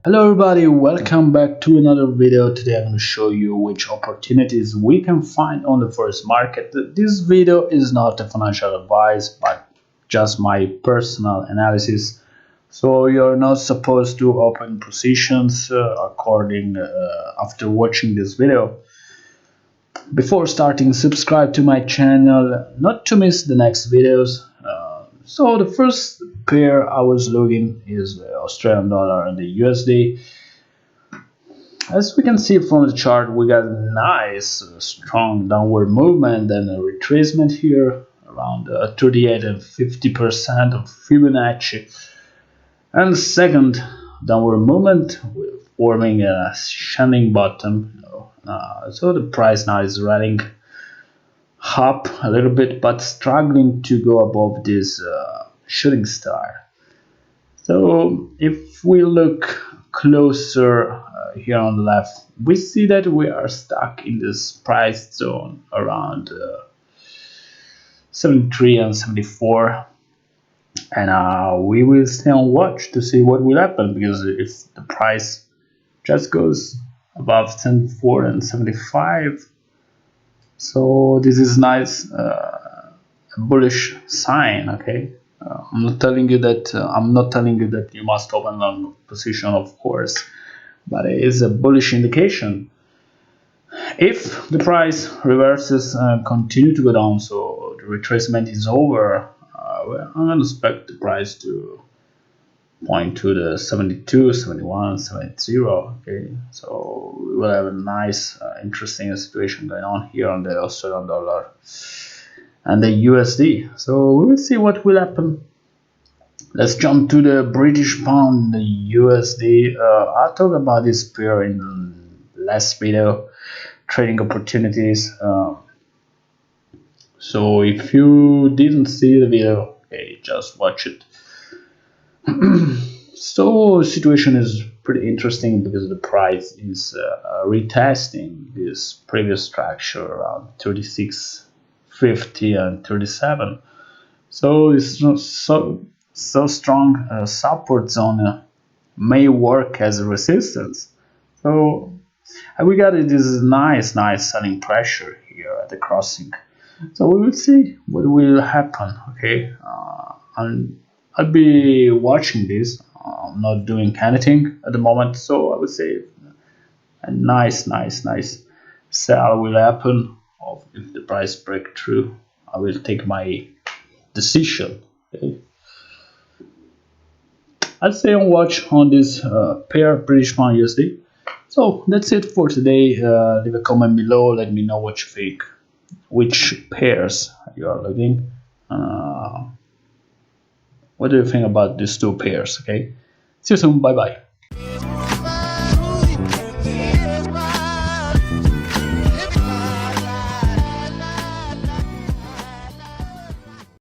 Hello everybody, welcome back to another video. Today I'm going to show you which opportunities we can find on the forex market. This video is not a financial advice but just my personal analysis. So you're not supposed to open positions after watching this video. Before starting, subscribe to my channel not to miss the next videos. So the first pair I was looking is the Australian dollar and the USD. As we can see from the chart, we got a nice strong downward movement and a retracement here around 38 and 50% of Fibonacci. And the second downward movement forming a shining bottom. So the price now is running up a little bit but struggling to go above this shooting star. So if we look closer here on the left, we see that we are stuck in this price zone around 73 and 74, and we will stay on watch to see what will happen, because if the price just goes above 74 and 75, so this is nice, bullish sign. Okay, I'm not telling you that you must open long position, of course, but it is a bullish indication. If the price reverses and continue to go down, so the retracement is over, well, I'm going to expect the price to point to the 72, 71, 70. Okay, so we will have a nice, interesting situation going on here on the Australian dollar and the USD. So we will see what will happen. Let's jump to the British pound, the USD. I'll talk about this pair in the last video, trading opportunities. So if you didn't see the video, okay, just watch it. So situation is pretty interesting because the price is retesting this previous structure around 36.50 and 37. So it's not so strong. Support zone may work as a resistance. So we got this nice selling pressure here at the crossing. So we will see what will happen. Okay, and I'll be watching this. I'm not doing anything at the moment, so I would say a nice sell will happen. If the price break through, I will take my decision. Okay. I'll stay on watch on this pair British pound USD. So that's it for today. Leave a comment below. Let me know what you think. Which pairs you are looking. What do you think about these two pairs? Okay. See you soon. Bye bye.